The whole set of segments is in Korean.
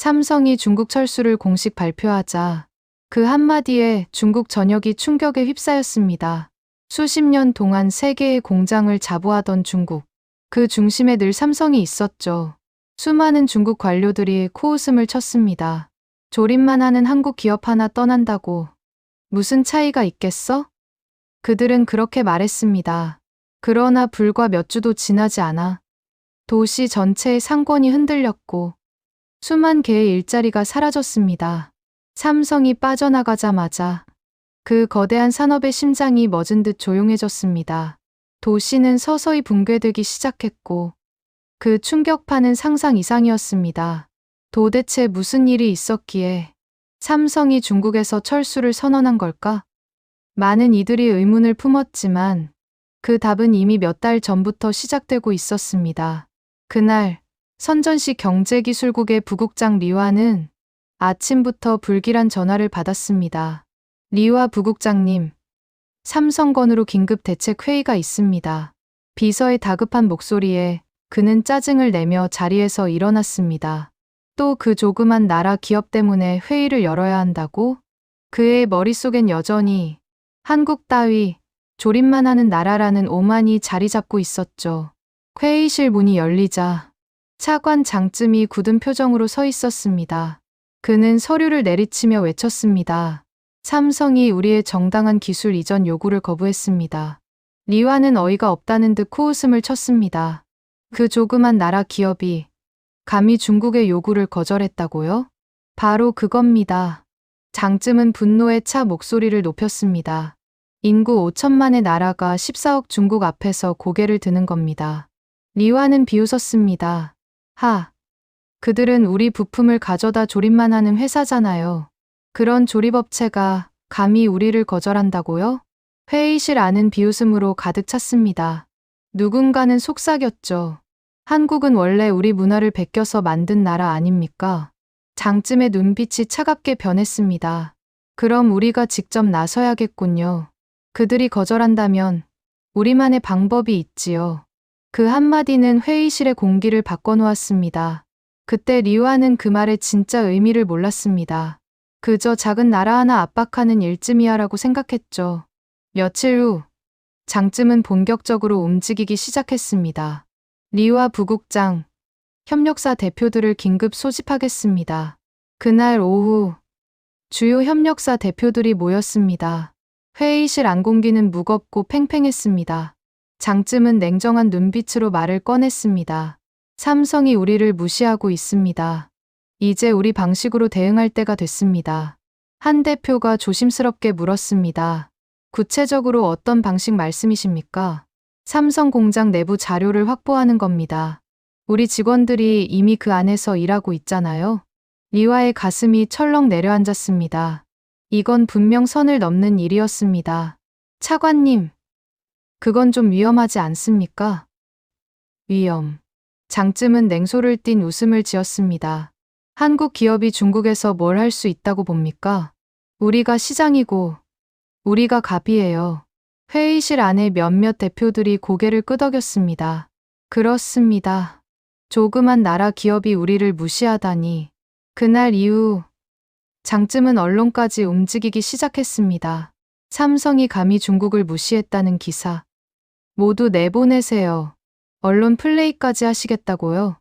삼성이 중국 철수를 공식 발표하자 그 한마디에 중국 전역이 충격에 휩싸였습니다. 수십 년 동안 세계의 공장을 자부하던 중국. 그 중심에 늘 삼성이 있었죠. 수많은 중국 관료들이 코웃음을 쳤습니다. 조립만 하는 한국 기업 하나 떠난다고 무슨 차이가 있겠어? 그들은 그렇게 말했습니다. 그러나 불과 몇 주도 지나지 않아 도시 전체의 상권이 흔들렸고 수만 개의 일자리가 사라졌습니다. 삼성이 빠져나가자마자 그 거대한 산업의 심장이 멎은 듯 조용해졌습니다. 도시는 서서히 붕괴되기 시작했고 그 충격파는 상상 이상이었습니다. 도대체 무슨 일이 있었기에 삼성이 중국에서 철수를 선언한 걸까? 많은 이들이 의문을 품었지만 그 답은 이미 몇 달 전부터 시작되고 있었습니다. 그날 선전시 경제기술국의 부국장 리와는 아침부터 불길한 전화를 받았습니다. 리와 부국장님, 삼성건으로 긴급 대책 회의가 있습니다. 비서의 다급한 목소리에 그는 짜증을 내며 자리에서 일어났습니다. 또 그 조그만 나라 기업 때문에 회의를 열어야 한다고? 그의 머릿속엔 여전히 한국 따위 조립만 하는 나라라는 오만이 자리 잡고 있었죠. 회의실 문이 열리자 차관 장쯤이 굳은 표정으로 서 있었습니다. 그는 서류를 내리치며 외쳤습니다. 삼성이 우리의 정당한 기술 이전 요구를 거부했습니다. 리와는 어이가 없다는 듯 코웃음을 쳤습니다. 그 조그만 나라 기업이 감히 중국의 요구를 거절했다고요? 바로 그겁니다. 장쯤은 분노에 차 목소리를 높였습니다. 인구 5천만의 나라가 14억 중국 앞에서 고개를 드는 겁니다. 리와는 비웃었습니다. 그들은 우리 부품을 가져다 조립만 하는 회사잖아요. 그런 조립업체가 감히 우리를 거절한다고요? 회의실 안은 비웃음으로 가득 찼습니다. 누군가는 속삭였죠. 한국은 원래 우리 문화를 베껴서 만든 나라 아닙니까? 장쯤의 눈빛이 차갑게 변했습니다. 그럼 우리가 직접 나서야겠군요. 그들이 거절한다면 우리만의 방법이 있지요. 그 한마디는 회의실의 공기를 바꿔놓았습니다. 그때 리와는 그 말의 진짜 의미를 몰랐습니다. 그저 작은 나라 하나 압박하는 일쯤이야라고 생각했죠. 며칠 후 장쯤은 본격적으로 움직이기 시작했습니다. 리와 부국장, 협력사 대표들을 긴급 소집하겠습니다. 그날 오후 주요 협력사 대표들이 모였습니다. 회의실 안공기는 무겁고 팽팽했습니다. 장쯤은 냉정한 눈빛으로 말을 꺼냈습니다. 삼성이 우리를 무시하고 있습니다. 이제 우리 방식으로 대응할 때가 됐습니다. 한 대표가 조심스럽게 물었습니다. 구체적으로 어떤 방식 말씀이십니까? 삼성 공장 내부 자료를 확보하는 겁니다. 우리 직원들이 이미 그 안에서 일하고 있잖아요. 리와의 가슴이 철렁 내려앉았습니다. 이건 분명 선을 넘는 일이었습니다. 차관님, 그건 좀 위험하지 않습니까? 위험. 장쯤은 냉소를 띤 웃음을 지었습니다. 한국 기업이 중국에서 뭘 할 수 있다고 봅니까? 우리가 시장이고 우리가 갑이에요. 회의실 안에 몇몇 대표들이 고개를 끄덕였습니다. 그렇습니다. 조그만 나라 기업이 우리를 무시하다니. 그날 이후 장쯤은 언론까지 움직이기 시작했습니다. 삼성이 감히 중국을 무시했다는 기사. 모두 내보내세요. 언론 플레이까지 하시겠다고요?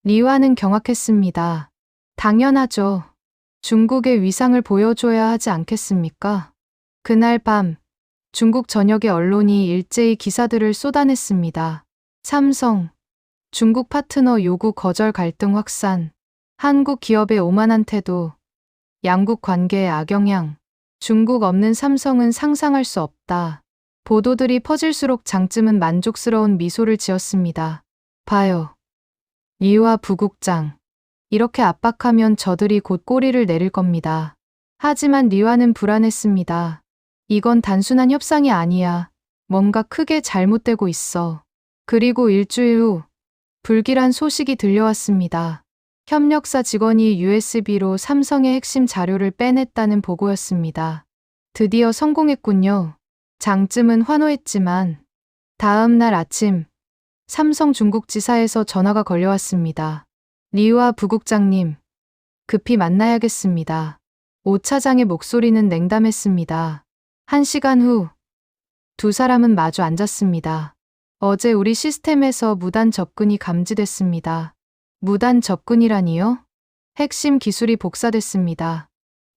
리와는 경악했습니다. 당연하죠. 중국의 위상을 보여줘야 하지 않겠습니까? 그날 밤 중국 전역의 언론이 일제히 기사들을 쏟아냈습니다. 삼성, 중국 파트너 요구 거절 갈등 확산, 한국 기업의 오만한 태도, 양국 관계의 악영향, 중국 없는 삼성은 상상할 수 없다. 보도들이 퍼질수록 장쯤은 만족스러운 미소를 지었습니다. 봐요. 리와 부국장. 이렇게 압박하면 저들이 곧 꼬리를 내릴 겁니다. 하지만 리와는 불안했습니다. 이건 단순한 협상이 아니야. 뭔가 크게 잘못되고 있어. 그리고 일주일 후 불길한 소식이 들려왔습니다. 협력사 직원이 USB로 삼성의 핵심 자료를 빼냈다는 보고였습니다. 드디어 성공했군요. 장쯤은 환호했지만 다음 날 아침 삼성 중국 지사에서 전화가 걸려왔습니다. 리와 부국장님, 급히 만나야겠습니다. 오 차장의 목소리는 냉담했습니다. 1시간 후, 두 사람은 마주 앉았습니다. 어제 우리 시스템에서 무단 접근이 감지됐습니다. 무단 접근이라니요? 핵심 기술이 복사됐습니다.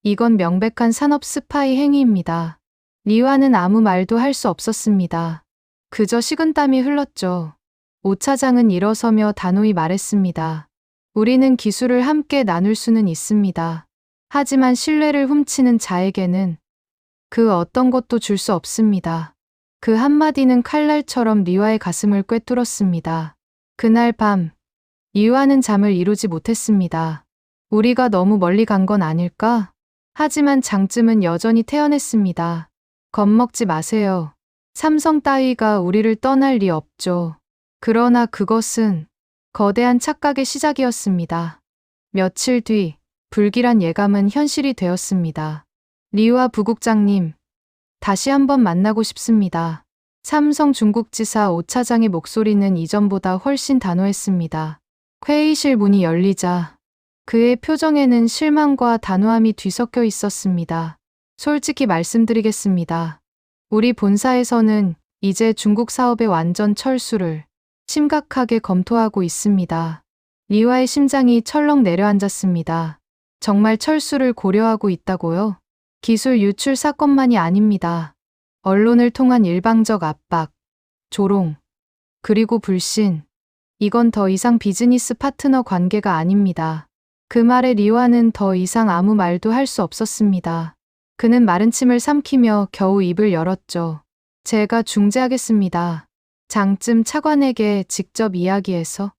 이건 명백한 산업 스파이 행위입니다. 리와는 아무 말도 할 수 없었습니다. 그저 식은땀이 흘렀죠. 오 차장은 일어서며 단호히 말했습니다. 우리는 기술을 함께 나눌 수는 있습니다. 하지만 신뢰를 훔치는 자에게는 그 어떤 것도 줄 수 없습니다. 그 한마디는 칼날처럼 리와의 가슴을 꿰뚫었습니다. 그날 밤, 리와는 잠을 이루지 못했습니다. 우리가 너무 멀리 간 건 아닐까? 하지만 장쯤은 여전히 태연했습니다. 겁먹지 마세요. 삼성 따위가 우리를 떠날 리 없죠. 그러나 그것은 거대한 착각의 시작이었습니다. 며칠 뒤, 불길한 예감은 현실이 되었습니다. 리와 부국장님, 다시 한번 만나고 싶습니다. 삼성 중국지사 오 차장의 목소리는 이전보다 훨씬 단호했습니다. 회의실 문이 열리자 그의 표정에는 실망과 단호함이 뒤섞여 있었습니다. 솔직히 말씀드리겠습니다. 우리 본사에서는 이제 중국 사업의 완전 철수를 심각하게 검토하고 있습니다. 리와의 심장이 철렁 내려앉았습니다. 정말 철수를 고려하고 있다고요? 기술 유출 사건만이 아닙니다. 언론을 통한 일방적 압박, 조롱, 그리고 불신. 이건 더 이상 비즈니스 파트너 관계가 아닙니다. 그 말에 리와는 더 이상 아무 말도 할 수 없었습니다. 그는 마른 침을 삼키며 겨우 입을 열었죠. 제가 중재하겠습니다. 장쯤 차관에게 직접 이야기해서.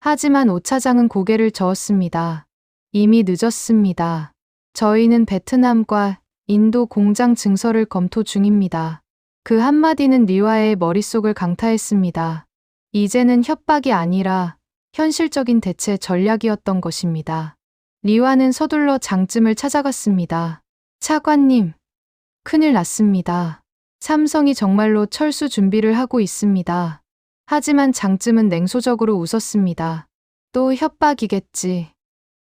하지만 오 차장은 고개를 저었습니다. 이미 늦었습니다. 저희는 베트남과 인도 공장 증설을 검토 중입니다. 그 한마디는 리와의 머릿속을 강타했습니다. 이제는 협박이 아니라 현실적인 대체 전략이었던 것입니다. 리와는 서둘러 장쯤을 찾아갔습니다. 차관님, 큰일 났습니다. 삼성이 정말로 철수 준비를 하고 있습니다. 하지만 장쯤은 냉소적으로 웃었습니다. 또 협박이겠지.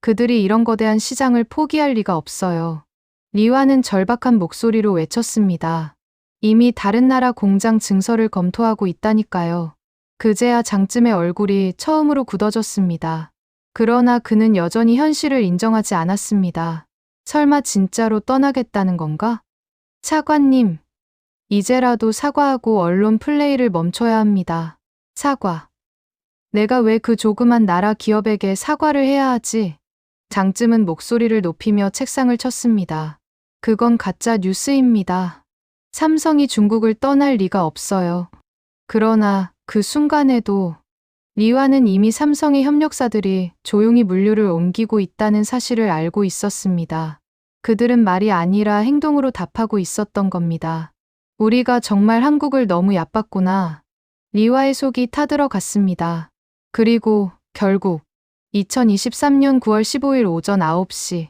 그들이 이런 거대한 시장을 포기할 리가 없어요. 리와는 절박한 목소리로 외쳤습니다. 이미 다른 나라 공장 증설을 검토하고 있다니까요. 그제야 장쯤의 얼굴이 처음으로 굳어졌습니다. 그러나 그는 여전히 현실을 인정하지 않았습니다. 설마 진짜로 떠나겠다는 건가? 차관님, 이제라도 사과하고 언론 플레이를 멈춰야 합니다. 사과. 내가 왜 그 조그만 나라 기업에게 사과를 해야 하지? 장쯤은 목소리를 높이며 책상을 쳤습니다. 그건 가짜 뉴스입니다. 삼성이 중국을 떠날 리가 없어요. 그러나 그 순간에도 리와는 이미 삼성의 협력사들이 조용히 물류를 옮기고 있다는 사실을 알고 있었습니다. 그들은 말이 아니라 행동으로 답하고 있었던 겁니다. 우리가 정말 한국을 너무 얕봤구나. 리와의 속이 타들어갔습니다. 그리고 결국 2023년 9월 15일 오전 9시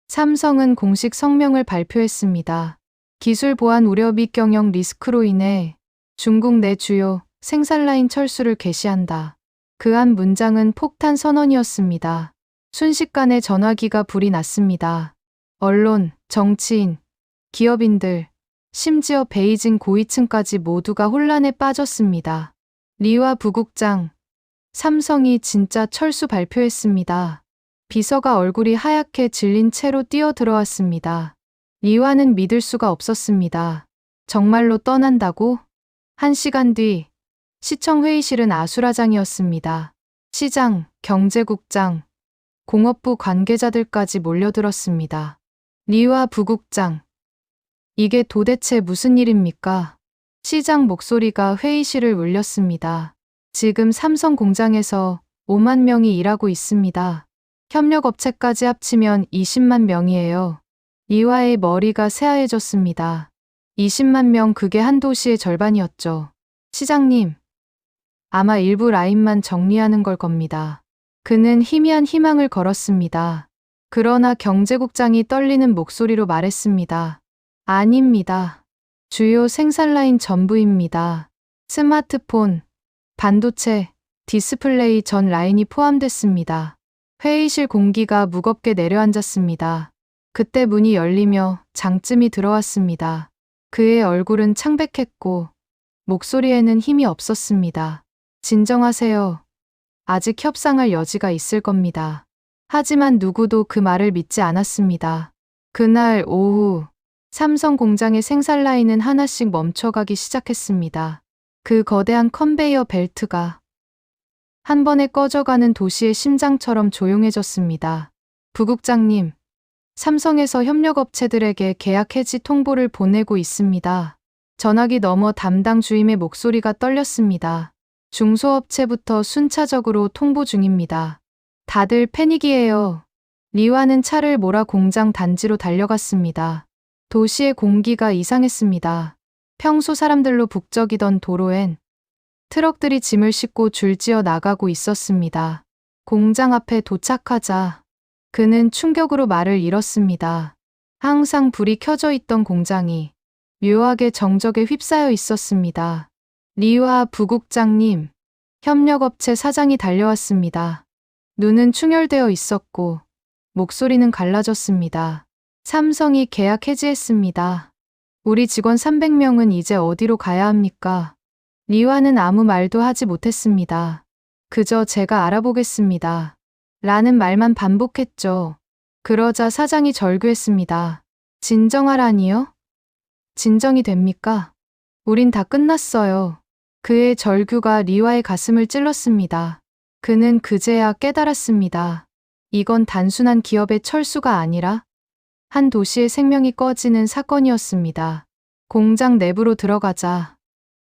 삼성은 공식 성명을 발표했습니다. 기술 보안 우려 및 경영 리스크로 인해 중국 내 주요 생산 라인 철수를 개시한다. 그 한 문장은 폭탄 선언이었습니다. 순식간에 전화기가 불이 났습니다. 언론, 정치인, 기업인들, 심지어 베이징 고위층까지 모두가 혼란에 빠졌습니다. 리와 부국장, 삼성이 진짜 철수 발표했습니다. 비서가 얼굴이 하얗게 질린 채로 뛰어들어왔습니다. 리와는 믿을 수가 없었습니다. 정말로 떠난다고? 1시간 뒤, 시청 회의실은 아수라장이었습니다. 시장, 경제국장, 공업부 관계자들까지 몰려들었습니다. 리와 부국장, 이게 도대체 무슨 일입니까? 시장 목소리가 회의실을 울렸습니다. 지금 삼성 공장에서 5만 명이 일하고 있습니다. 협력업체까지 합치면 20만 명이에요. 리와의 머리가 새하얘졌습니다. 20만 명, 그게 한 도시의 절반이었죠. 시장님, 아마 일부 라인만 정리하는 걸 겁니다. 그는 희미한 희망을 걸었습니다. 그러나 경제국장이 떨리는 목소리로 말했습니다. 아닙니다. 주요 생산 라인 전부입니다. 스마트폰, 반도체, 디스플레이 전 라인이 포함됐습니다. 회의실 공기가 무겁게 내려앉았습니다. 그때 문이 열리며 장쯤이 들어왔습니다. 그의 얼굴은 창백했고 목소리에는 힘이 없었습니다. 진정하세요. 아직 협상할 여지가 있을 겁니다. 하지만 누구도 그 말을 믿지 않았습니다. 그날 오후 삼성 공장의 생산 라인은 하나씩 멈춰가기 시작했습니다. 그 거대한 컨베이어 벨트가 한 번에 꺼져가는 도시의 심장처럼 조용해졌습니다. 부국장님, 삼성에서 협력업체들에게 계약 해지 통보를 보내고 있습니다. 전화기 너머 담당 주임의 목소리가 떨렸습니다. 중소업체부터 순차적으로 통보 중입니다. 다들 패닉이에요. 리와는 차를 몰아 공장 단지로 달려갔습니다. 도시의 공기가 이상했습니다. 평소 사람들로 북적이던 도로엔 트럭들이 짐을 싣고 줄지어 나가고 있었습니다. 공장 앞에 도착하자 그는 충격으로 말을 잃었습니다. 항상 불이 켜져 있던 공장이 묘하게 정적에 휩싸여 있었습니다. 리와 부국장님, 협력업체 사장이 달려왔습니다. 눈은 충혈되어 있었고 목소리는 갈라졌습니다. 삼성이 계약 해지했습니다. 우리 직원 300명은 이제 어디로 가야 합니까? 리와는 아무 말도 하지 못했습니다. 그저 제가 알아보겠습니다. 라는 말만 반복했죠. 그러자 사장이 절규했습니다. 진정하라니요? 진정이 됩니까? 우린 다 끝났어요. 그의 절규가 리와의 가슴을 찔렀습니다. 그는 그제야 깨달았습니다. 이건 단순한 기업의 철수가 아니라 한 도시의 생명이 꺼지는 사건이었습니다. 공장 내부로 들어가자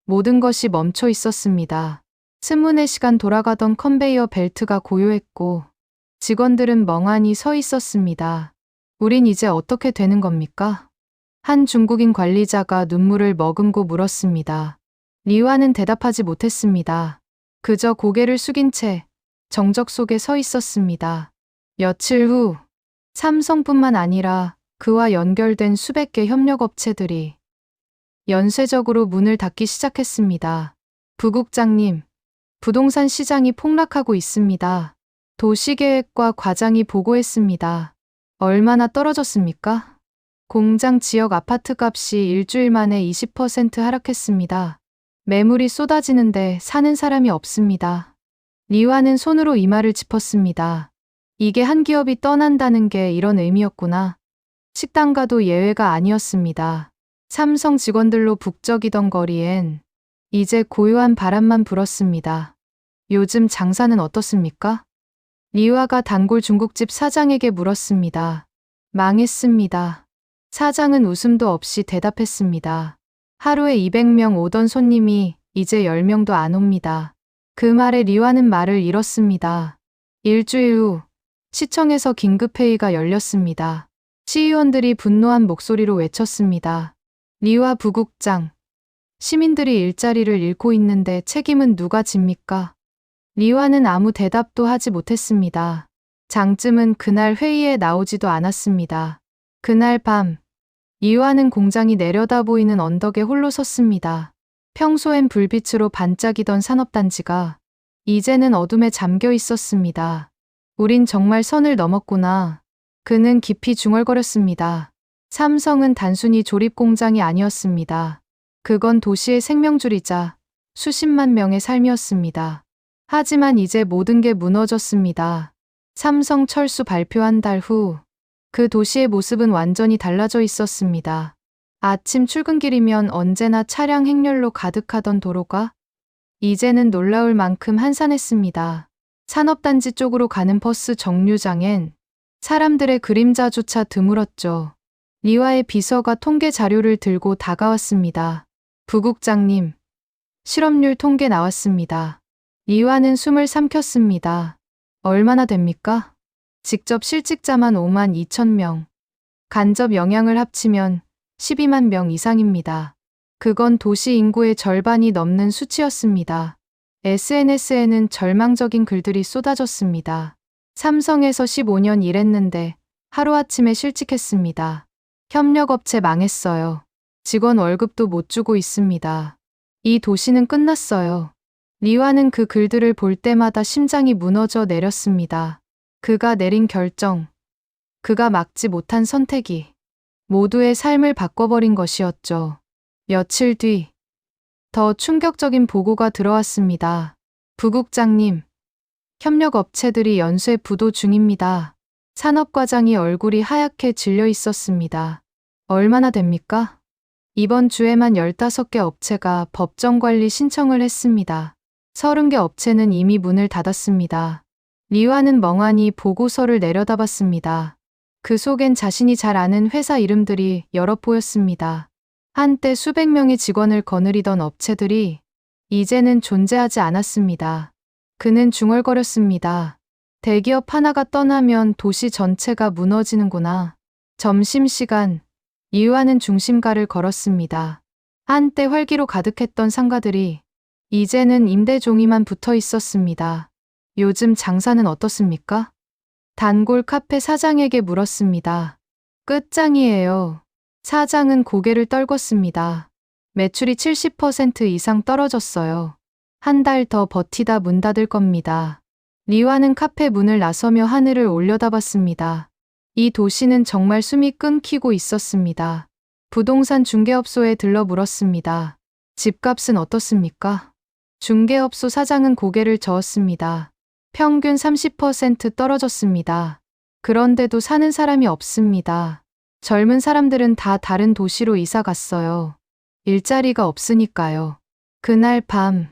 모든 것이 멈춰 있었습니다. 24시간 돌아가던 컨베이어 벨트가 고요했고 직원들은 멍하니 서 있었습니다. 우린 이제 어떻게 되는 겁니까? 한 중국인 관리자가 눈물을 머금고 물었습니다. 리와는 대답하지 못했습니다. 그저 고개를 숙인 채 정적 속에 서 있었습니다. 며칠 후 삼성뿐만 아니라 그와 연결된 수백 개 협력업체들이 연쇄적으로 문을 닫기 시작했습니다. 부국장님, 부동산 시장이 폭락하고 있습니다. 도시계획과 과장이 보고했습니다. 얼마나 떨어졌습니까? 공장 지역 아파트 값이 일주일 만에 20% 하락했습니다. 매물이 쏟아지는데 사는 사람이 없습니다. 리와는 손으로 이마를 짚었습니다. 이게 한 기업이 떠난다는 게 이런 의미였구나. 식당가도 예외가 아니었습니다. 삼성 직원들로 북적이던 거리엔 이제 고요한 바람만 불었습니다. 요즘 장사는 어떻습니까? 리와가 단골 중국집 사장에게 물었습니다. 망했습니다. 사장은 웃음도 없이 대답했습니다. 하루에 200명 오던 손님이 이제 10명도 안 옵니다. 그 말에 리와는 말을 잃었습니다. 일주일 후 시청에서 긴급회의가 열렸습니다. 시의원들이 분노한 목소리로 외쳤습니다. 리와 부국장, 시민들이 일자리를 잃고 있는데 책임은 누가 집니까? 리와는 아무 대답도 하지 못했습니다. 장쯤은 그날 회의에 나오지도 않았습니다. 그날 밤, 리와는 공장이 내려다 보이는 언덕에 홀로 섰습니다. 평소엔 불빛으로 반짝이던 산업단지가 이제는 어둠에 잠겨 있었습니다. 우린 정말 선을 넘었구나. 그는 깊이 중얼거렸습니다. 삼성은 단순히 조립 공장이 아니었습니다. 그건 도시의 생명줄이자 수십만 명의 삶이었습니다. 하지만 이제 모든 게 무너졌습니다. 삼성 철수 발표한 달 후, 그 도시의 모습은 완전히 달라져 있었습니다. 아침 출근길이면 언제나 차량 행렬로 가득하던 도로가 이제는 놀라울 만큼 한산했습니다. 산업단지 쪽으로 가는 버스 정류장엔 사람들의 그림자조차 드물었죠. 리와의 비서가 통계 자료를 들고 다가왔습니다. 부국장님, 실업률 통계 나왔습니다. 리와는 숨을 삼켰습니다. 얼마나 됩니까? 직접 실직자만 5만 2천 명, 간접 영향을 합치면 12만 명 이상입니다. 그건 도시 인구의 절반이 넘는 수치였습니다. SNS에는 절망적인 글들이 쏟아졌습니다. 삼성에서 15년 일했는데 하루아침에 실직했습니다. 협력업체 망했어요. 직원 월급도 못 주고 있습니다. 이 도시는 끝났어요. 리와는 그 글들을 볼 때마다 심장이 무너져 내렸습니다. 그가 내린 결정, 그가 막지 못한 선택이 모두의 삶을 바꿔버린 것이었죠. 며칠 뒤, 더 충격적인 보고가 들어왔습니다. 부국장님, 협력업체들이 연쇄 부도 중입니다. 산업과장이 얼굴이 하얗게 질려 있었습니다. 얼마나 됩니까? 이번 주에만 15개 업체가 법정관리 신청을 했습니다. 30개 업체는 이미 문을 닫았습니다. 리와는 멍하니 보고서를 내려다봤습니다. 그 속엔 자신이 잘 아는 회사 이름들이 여러 보였습니다. 한때 수백 명의 직원을 거느리던 업체들이 이제는 존재하지 않았습니다. 그는 중얼거렸습니다. 대기업 하나가 떠나면 도시 전체가 무너지는구나. 점심시간, 리와는 중심가를 걸었습니다. 한때 활기로 가득했던 상가들이 이제는 임대 종이만 붙어 있었습니다. 요즘 장사는 어떻습니까? 단골 카페 사장에게 물었습니다. 끝장이에요. 사장은 고개를 떨궜습니다. 매출이 70% 이상 떨어졌어요. 한 달 더 버티다 문 닫을 겁니다. 리와는 카페 문을 나서며 하늘을 올려다봤습니다. 이 도시는 정말 숨이 끊기고 있었습니다. 부동산 중개업소에 들러 물었습니다. 집값은 어떻습니까? 중개업소 사장은 고개를 저었습니다. 평균 30% 떨어졌습니다. 그런데도 사는 사람이 없습니다. 젊은 사람들은 다 다른 도시로 이사 갔어요. 일자리가 없으니까요. 그날 밤,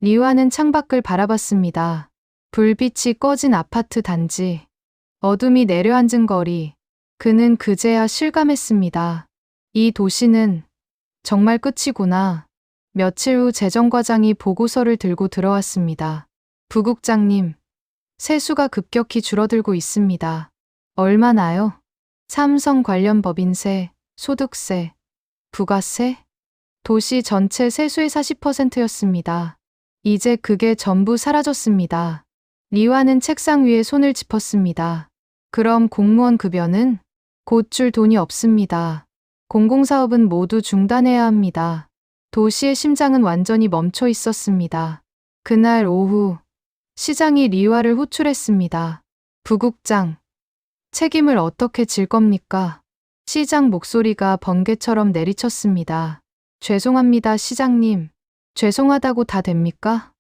리와는 창밖을 바라봤습니다. 불빛이 꺼진 아파트 단지, 어둠이 내려앉은 거리. 그는 그제야 실감했습니다. 이 도시는 정말 끝이구나. 며칠 후 재정과장이 보고서를 들고 들어왔습니다. 부국장님, 세수가 급격히 줄어들고 있습니다. 얼마나요? 삼성 관련 법인세, 소득세, 부가세? 도시 전체 세수의 40%였습니다. 이제 그게 전부 사라졌습니다. 리와는 책상 위에 손을 짚었습니다. 그럼 공무원 급여는? 곧 줄 돈이 없습니다. 공공사업은 모두 중단해야 합니다. 도시의 심장은 완전히 멈춰 있었습니다. 그날 오후, 시장이 리와를 호출했습니다. 부국장, 책임을 어떻게 질 겁니까? 시장 목소리가 번개처럼 내리쳤습니다. 죄송합니다, 시장님. 죄송하다고 다 됩니까?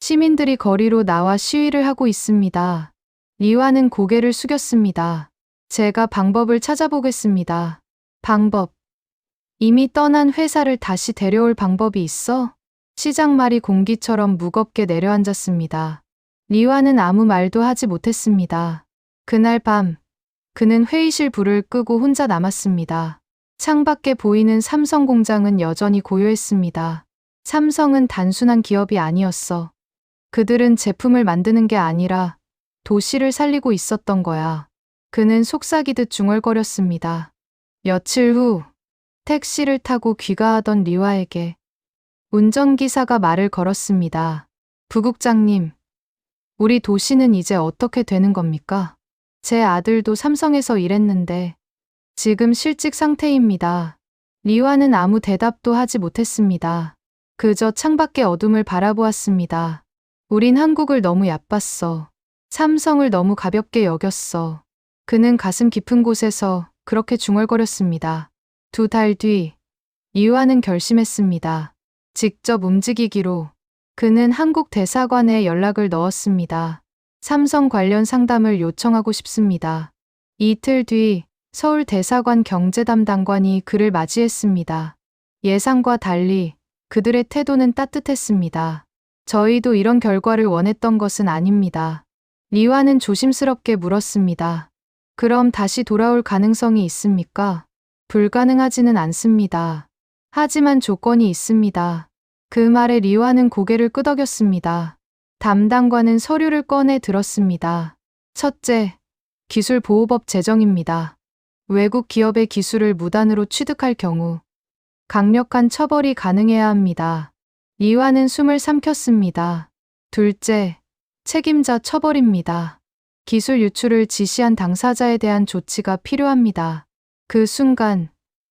시민들이 거리로 나와 시위를 하고 있습니다. 리와는 고개를 숙였습니다. 제가 방법을 찾아보겠습니다. 방법. 이미 떠난 회사를 다시 데려올 방법이 있어? 시장 말이 공기처럼 무겁게 내려앉았습니다. 리와는 아무 말도 하지 못했습니다. 그날 밤, 그는 회의실 불을 끄고 혼자 남았습니다. 창밖에 보이는 삼성 공장은 여전히 고요했습니다. 삼성은 단순한 기업이 아니었어. 그들은 제품을 만드는 게 아니라 도시를 살리고 있었던 거야. 그는 속삭이듯 중얼거렸습니다. 며칠 후, 택시를 타고 귀가하던 리와에게 운전기사가 말을 걸었습니다. 부국장님, 우리 도시는 이제 어떻게 되는 겁니까? 제 아들도 삼성에서 일했는데 지금 실직 상태입니다. 리와는 아무 대답도 하지 못했습니다. 그저 창밖의 어둠을 바라보았습니다. 우린 한국을 너무 얕봤어. 삼성을 너무 가볍게 여겼어. 그는 가슴 깊은 곳에서 그렇게 중얼거렸습니다. 2달 뒤, 리와는 결심했습니다. 직접 움직이기로. 그는 한국 대사관에 연락을 넣었습니다. 삼성 관련 상담을 요청하고 싶습니다. 이틀 뒤, 서울 대사관 경제담당관이 그를 맞이했습니다. 예상과 달리 그들의 태도는 따뜻했습니다. 저희도 이런 결과를 원했던 것은 아닙니다. 리와는 조심스럽게 물었습니다. 그럼 다시 돌아올 가능성이 있습니까? 불가능하지는 않습니다. 하지만 조건이 있습니다. 그 말에 리와는 고개를 끄덕였습니다. 담당관은 서류를 꺼내 들었습니다. 첫째, 기술보호법 제정입니다. 외국 기업의 기술을 무단으로 취득할 경우 강력한 처벌이 가능해야 합니다. 리와는 숨을 삼켰습니다. 둘째, 책임자 처벌입니다. 기술 유출을 지시한 당사자에 대한 조치가 필요합니다. 그 순간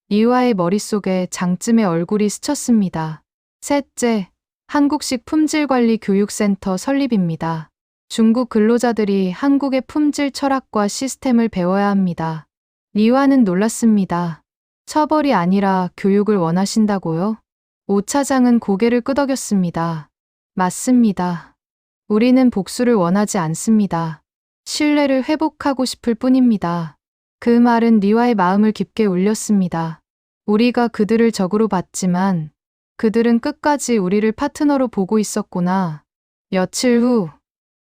리와의 머릿속에 장쯤의 얼굴이 스쳤습니다. 셋째, 한국식 품질관리 교육센터 설립입니다. 중국 근로자들이 한국의 품질 철학과 시스템을 배워야 합니다. 리와는 놀랐습니다. 처벌이 아니라 교육을 원하신다고요? 오 차장은 고개를 끄덕였습니다. 맞습니다. 우리는 복수를 원하지 않습니다. 신뢰를 회복하고 싶을 뿐입니다. 그 말은 리와의 마음을 깊게 울렸습니다. 우리가 그들을 적으로 봤지만 그들은 끝까지 우리를 파트너로 보고 있었구나. 며칠 후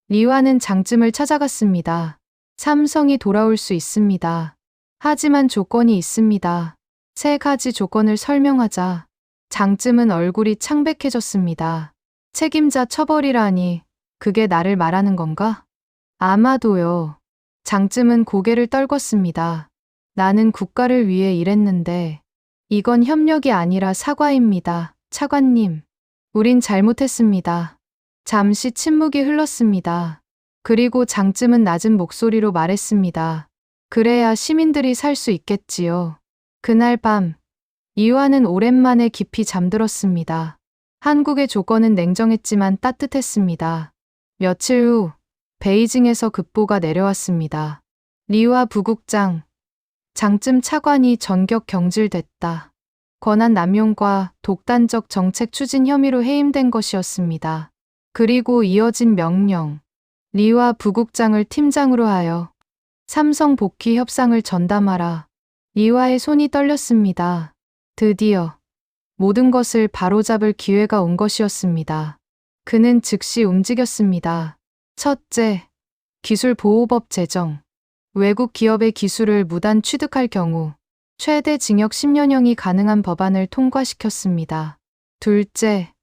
리와는 장쯤을 찾아갔습니다. 삼성이 돌아올 수 있습니다. 하지만 조건이 있습니다. 3가지 조건을 설명하자 장쯤은 얼굴이 창백해졌습니다. 책임자 처벌이라니 그게 나를 말하는 건가? 아마도요. 장쯤은 고개를 떨궜습니다. 나는 국가를 위해 일했는데 이건 협력이 아니라 사과입니다. 차관님, 우린 잘못했습니다. 잠시 침묵이 흘렀습니다. 그리고 장쯤은 낮은 목소리로 말했습니다. 그래야 시민들이 살 수 있겠지요. 그날 밤, 이화는 오랜만에 깊이 잠들었습니다. 한국의 조건은 냉정했지만 따뜻했습니다. 며칠 후, 베이징에서 급보가 내려왔습니다. 리와 부국장, 장쯤 차관이 전격 경질됐다. 권한 남용과 독단적 정책 추진 혐의로 해임된 것이었습니다. 그리고 이어진 명령, 리와 부국장을 팀장으로 하여 삼성 복귀 협상을 전담하라. 리와의 손이 떨렸습니다. 드디어 모든 것을 바로잡을 기회가 온 것이었습니다. 그는 즉시 움직였습니다. 첫째, 기술보호법 제정. 외국 기업의 기술을 무단 취득할 경우 최대 징역 10년형이 가능한 법안을 통과시켰습니다. 둘째,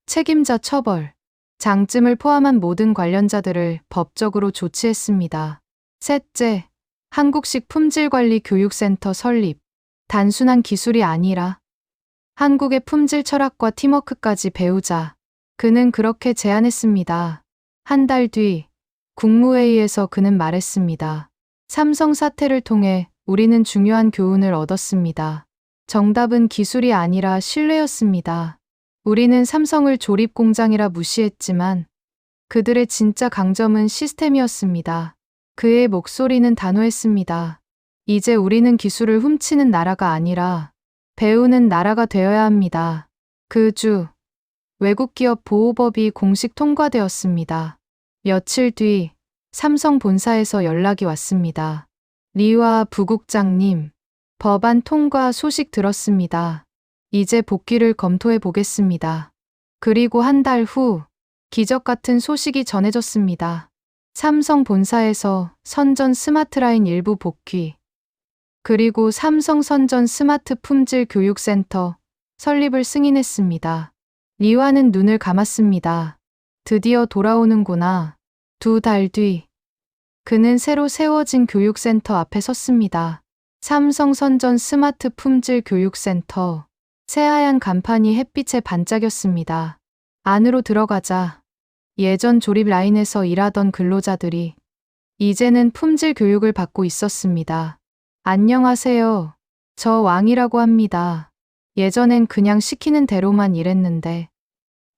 책임자 처벌. 장쯤을 포함한 모든 관련자들을 법적으로 조치했습니다. 셋째, 한국식 품질관리 교육센터 설립. 단순한 기술이 아니라 한국의 품질 철학과 팀워크까지 배우자. 그는 그렇게 제안했습니다. 한 달 뒤 국무회의에서 그는 말했습니다. 삼성 사태를 통해 우리는 중요한 교훈을 얻었습니다. 정답은 기술이 아니라 신뢰였습니다. 우리는 삼성을 조립 공장이라 무시했지만 그들의 진짜 강점은 시스템이었습니다. 그의 목소리는 단호했습니다. 이제 우리는 기술을 훔치는 나라가 아니라 배우는 나라가 되어야 합니다. 그 주, 외국 기업 보호법이 공식 통과되었습니다. 며칠 뒤 삼성 본사에서 연락이 왔습니다. 리와 부국장님, 법안 통과 소식 들었습니다. 이제 복귀를 검토해 보겠습니다. 그리고 한 달 후 기적 같은 소식이 전해졌습니다. 삼성 본사에서 선전 스마트라인 일부 복귀, 그리고 삼성 선전 스마트 품질 교육센터 설립을 승인했습니다. 리와는 눈을 감았습니다. 드디어 돌아오는구나. 2달 뒤, 그는 새로 세워진 교육센터 앞에 섰습니다. 삼성 선전 스마트 품질 교육센터. 새하얀 간판이 햇빛에 반짝였습니다. 안으로 들어가자 예전 조립 라인에서 일하던 근로자들이 이제는 품질 교육을 받고 있었습니다. 안녕하세요. 저 왕이라고 합니다. 예전엔 그냥 시키는 대로만 일했는데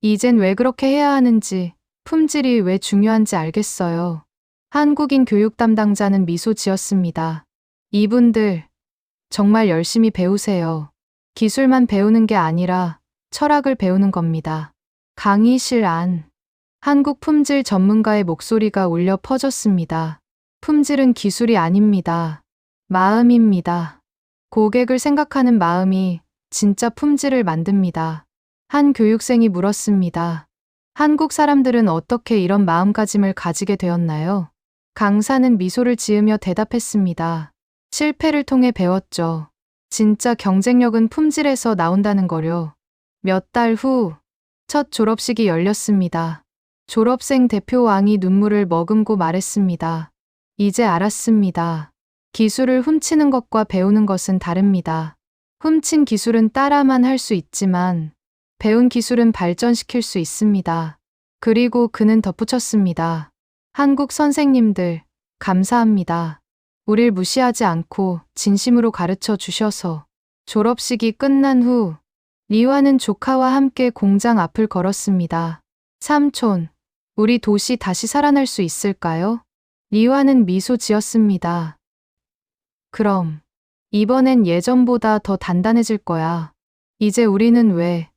이젠 왜 그렇게 해야 하는지, 품질이 왜 중요한지 알겠어요. 한국인 교육 담당자는 미소 지었습니다. 이분들 정말 열심히 배우세요. 기술만 배우는 게 아니라 철학을 배우는 겁니다. 강의실 안, 한국 품질 전문가의 목소리가 울려 퍼졌습니다. 품질은 기술이 아닙니다. 마음입니다. 고객을 생각하는 마음이 진짜 품질을 만듭니다. 한 교육생이 물었습니다. 한국 사람들은 어떻게 이런 마음가짐을 가지게 되었나요? 강사는 미소를 지으며 대답했습니다. 실패를 통해 배웠죠. 진짜 경쟁력은 품질에서 나온다는 거요. 몇 달 후, 첫 졸업식이 열렸습니다. 졸업생 대표 왕이 눈물을 머금고 말했습니다. 이제 알았습니다. 기술을 훔치는 것과 배우는 것은 다릅니다. 훔친 기술은 따라만 할 수 있지만 배운 기술은 발전시킬 수 있습니다. 그리고 그는 덧붙였습니다. 한국 선생님들, 감사합니다. 우릴 무시하지 않고 진심으로 가르쳐 주셔서. 졸업식이 끝난 후 리와는 조카와 함께 공장 앞을 걸었습니다. 삼촌, 우리 도시 다시 살아날 수 있을까요? 리와는 미소 지었습니다. 그럼 이번엔 예전보다 더 단단해질 거야. 이제 우리는 왜,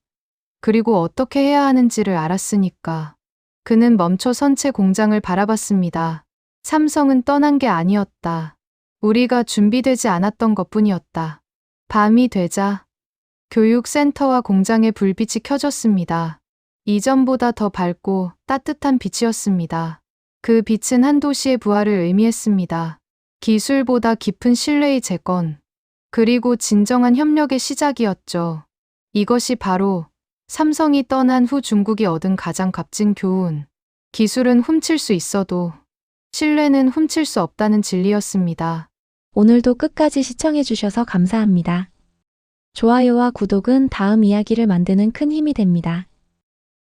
그리고 어떻게 해야 하는지를 알았으니까. 그는 멈춰 선 채 공장을 바라봤습니다. 삼성은 떠난 게 아니었다. 우리가 준비되지 않았던 것뿐이었다. 밤이 되자 교육센터와 공장의 불빛이 켜졌습니다. 이전보다 더 밝고 따뜻한 빛이었습니다. 그 빛은 한 도시의 부활을 의미했습니다. 기술보다 깊은 신뢰의 재건, 그리고 진정한 협력의 시작이었죠. 이것이 바로 삼성이 떠난 후 중국이 얻은 가장 값진 교훈. 기술은 훔칠 수 있어도 신뢰는 훔칠 수 없다는 진리였습니다. 오늘도 끝까지 시청해주셔서 감사합니다. 좋아요와 구독은 다음 이야기를 만드는 큰 힘이 됩니다.